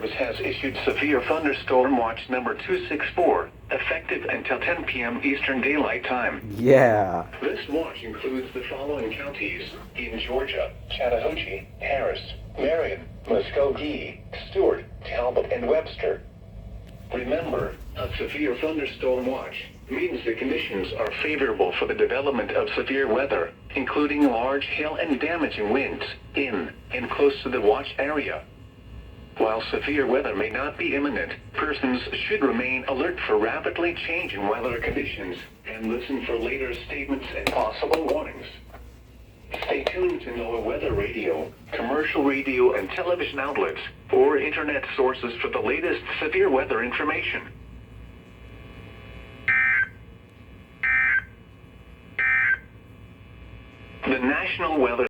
Service has issued Severe Thunderstorm Watch number 264, effective until 10 p.m. Eastern Daylight Time. Yeah. This watch includes the following counties in Georgia: Chattahoochee, Harris, Marion, Muskogee, Stewart, Talbot, and Webster. Remember, a severe thunderstorm watch means the conditions are favorable for the development of severe weather, including large hail and damaging winds, in and close to the watch area. While severe weather may not be imminent, persons should remain alert for rapidly changing weather conditions and listen for later statements and possible warnings. Stay tuned to NOAA Weather Radio, commercial radio and television outlets, or internet sources for the latest severe weather information. The National Weather